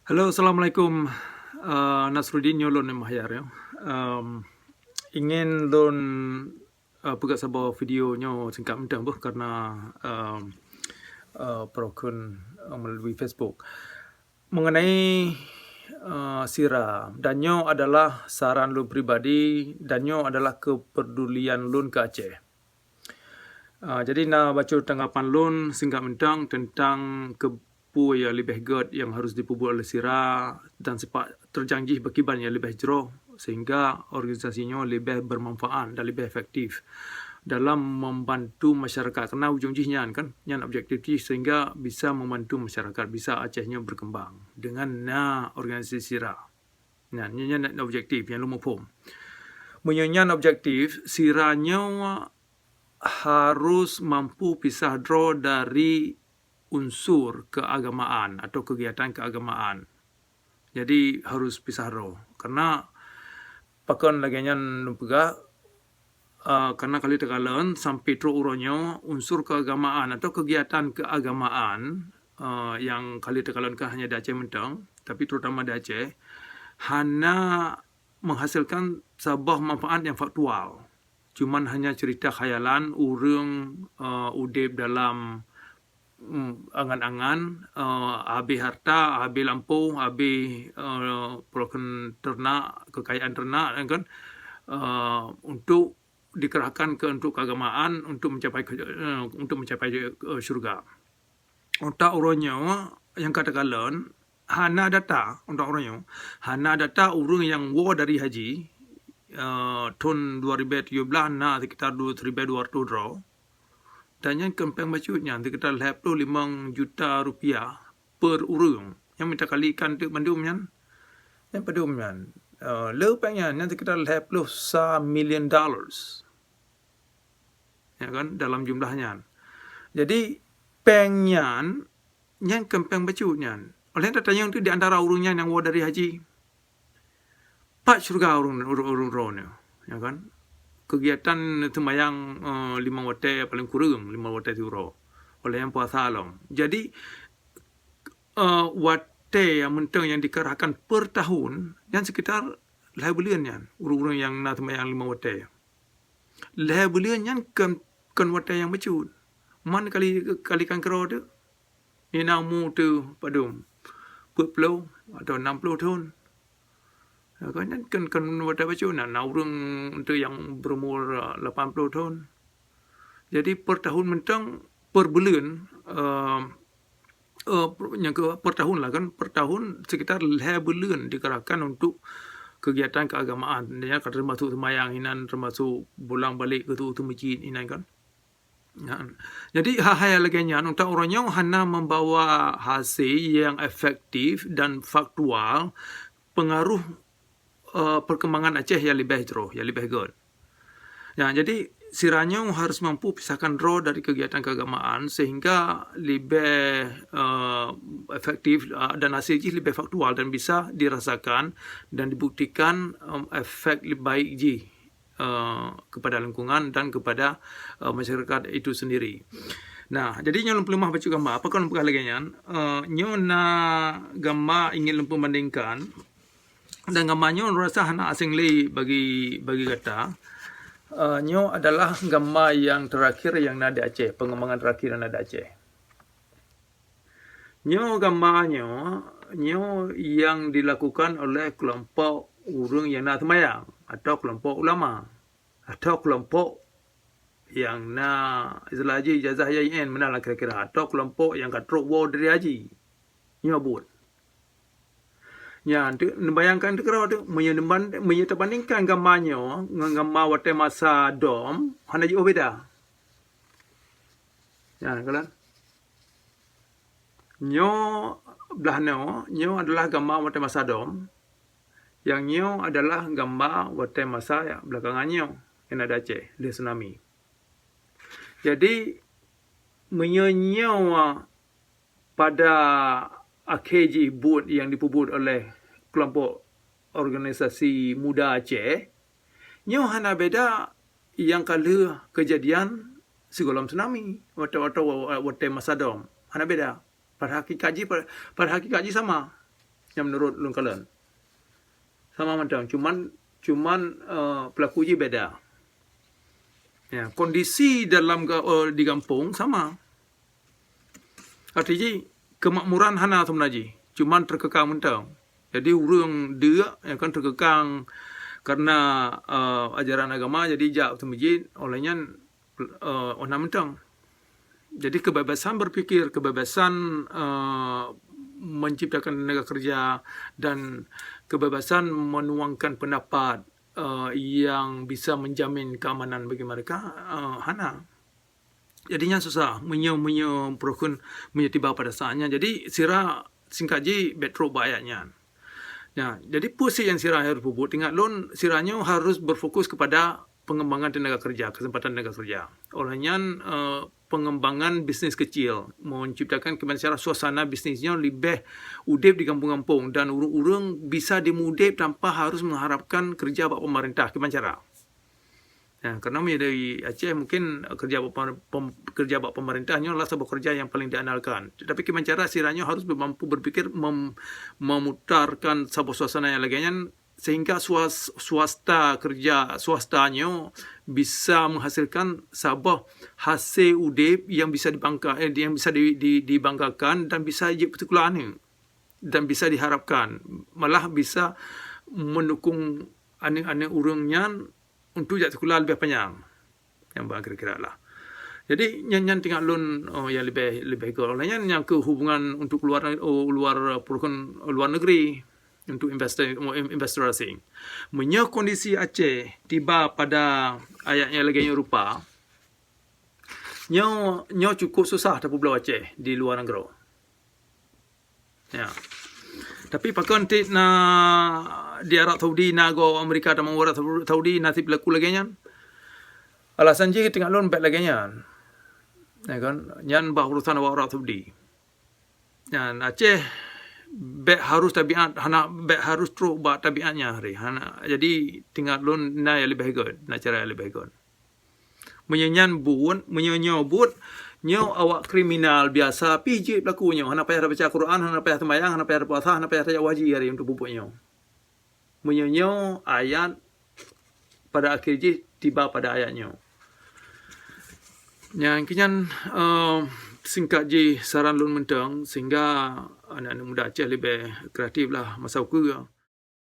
Halo, Assalamualaikum. Nasruddin Nyolon Mahyar ya. Ingin lon buka sebuah videonya singkat mudah karena perokun melalui Facebook mengenai sira. Danyo adalah saran lun pribadi, danyo adalah kepedulian lun ke Aceh. Jadi nak baca tanggapan lun singkat mentang tentang kepu yang lebih good yang harus dipubuk oleh sira dan sepak terjanji berkiban yang lebih jero sehingga organisasinya lebih bermanfaat dan lebih efektif dalam membantu masyarakat. Karena ujung-ujungnya kan yang objektif sehingga bisa membantu masyarakat, bisa Acehnya berkembang dengan organisasi sira. Nah, ini objektif yang lu mau faham. Menyanyian objektif siranya harus mampu pisah draw dari unsur keagamaan atau kegiatan keagamaan. Jadi harus pisah draw. Karena pakon laginya numpega karena kali tekalan sampai tro uronyo unsur keagamaan atau kegiatan keagamaan yang kali tekalan kan hanya di Aceh mentang, tapi terutama di Aceh hanya menghasilkan sebuah manfaat yang faktual. Cuman hanya cerita khayalan urang udip dalam angan-angan, habis harta, habis lampu, habis perokan ternak, kekayaan ternak kan, untuk dikerahkan untuk keagamaan untuk mencapai syurga. Untuk orangnya yang katakan hana data untuk orangnya hana data urang yang dari haji tahun 2017 na sekitar 2,200 draw. Dan yang kempeng bacutnya sekitar 25 juta rupiah per urang. Yang minta kalikan tu mandumnya. Yang padumnya. Lepangnya yang sekitar 50 million dollars. Ya kan dalam jumlahnya. Jadi pengnya yang kempeng bacutnya. Oleh tanya itu di antara urangnya yang dari haji. Pak syurga urung ya kan. Kegiatan semayang 5 waktu paling kurang 5 waktu euro oleh yang puasa long. Jadi waktu yang mentang yang dikerahkan per tahun yang sekitar 5 bulan yang urung yang nak semayang 5 waktu. 5 bulan yang kan waktu yang becut. Man kalikan kero tu. Ni namu tu padum 40 atau 60 tahun. Kan wadah baca nak urang tu yang berumur 80 tahun. Jadi per tahun mentang per bulan yang per tahun lah kan per tahun sekitar 5 bulan dikerahkan untuk kegiatan keagamaan. Ya termasuk semayang inan, termasuk pulang balik ke tu masjid inan kan. Ya. Jadi hal-hal lainnya untuk orangnya hanya membawa hasil yang efektif dan faktual pengaruh perkembangan Aceh yang lebih jauh, yang lebih good. Ya, jadi siranya harus mampu pisahkan draw dari kegiatan keagamaan sehingga lebih efektif dan hasilnya lebih faktual dan bisa dirasakan dan dibuktikan efek lebih baik kepada lingkungan dan kepada masyarakat itu sendiri. Nah, jadi nyo lemah baca gambar. Apa kan lempah lagi nyo na gambar ingin lemah bandingkan dan gambarnya rasa hana asing lagi bagi kata. Nyo adalah gambar yang terakhir yang ada Aceh, pengembangan terakhir yang ada Aceh. Nyo gambarnya nyo yang dilakukan oleh kelompok urang yang nak semayang atau kelompok ulama atau kelompok yang nak haji ijazah YIN mana lah kira-kira atau kelompok yang katrok war dari haji. Nyo buat. Ya, bayangkan tu kalau tu menyebandingkan gambarnya dengan gambar waktu masa dom, hanya jauh beda. Ya, kan? Nyo belah nyo adalah gambar waktu masa dom. Yang nyo adalah gambar waktu masa belakangannya yang ada Aceh, di tsunami. Jadi menyo pada AKJ boot yang dipubut oleh kelompok organisasi muda Aceh, nyo hanya beda yang kala kejadian segolom tsunami waktu masa dom. Hanya beda. Pada hakikatnya sama. yang menurut lun kalian. Sama macam, cuman pelaku je beda. Ya, kondisi dalam di kampung sama. Artinya kemakmuran hana tu menaji, cuman terkekang mentang. Jadi urang dia kan terkekang karena ajaran agama, jadi jak tu masjid olehnya ona mentang. Jadi kebebasan berpikir, kebebasan menciptakan tenaga kerja, dan kebebasan menuangkan pendapat yang bisa menjamin keamanan bagi mereka hana. Jadinya susah perokun tiba pada saatnya. Jadi sira singkat je betro bayaknya. Ya, jadi posisi yang sira harus bubut tinggal lon siranya harus berfokus kepada pengembangan tenaga kerja, kesempatan tenaga kerja. Olehnya pengembangan bisnis kecil, menciptakan kemancara suasana bisnisnya lebih udip di kampung-kampung, dan urang-urang bisa dimudip tanpa harus mengharapkan kerja bak pemerintah kemancara. Ya, karena dari Aceh mungkin kerja bak pemerintahnya adalah sebuah kerja yang paling diandalkan. Tetapi kemancara siranya harus mampu berpikir memutarkan sebuah suasana yang lainnya, sehingga swastanya bisa menghasilkan sebuah hasil udip yang bisa dibanggakan dan bisa partikularnya dan bisa diharapkan, malah bisa mendukung anak-anak urangnya untuk jatuh sekolah lebih panjang, yang kira-kira lah. Jadi yang tinggal lun yang lebih golongannya yang ke hubungan untuk luar negeri, untuk investor asing. Menyo kondisi Aceh tiba pada ayatnya lagi rupa, nyo cukup susah tapi Pulau Aceh di luar negeri. Ya. Tapi pakai nanti di Arab Saudi nago Amerika dan Arab Saudi nanti berlaku lagi nya. Alasan je tinggal lon baik lagi nya. Ya kan, nyan bah urusan Arab Saudi. Yan Aceh harus tabiat, harus terus buat tabiatnya hari. Jadi tinggal lon na yang lebih baik, nak cara yang lebih baik. Menyanyan buat, nyo awak kriminal biasa pijit pelakunya, hana payah baca Quran, hana payah sembahyang, hana payah puasa, hana payah raya wajib hari untuk bubuknya. Menyanyo ayat pada akhirnya tiba pada ayatnya. Yang kinyan singkat je saran lun mentang, sehingga anak-anak muda Aceh lebih kreatif lah masa ukur.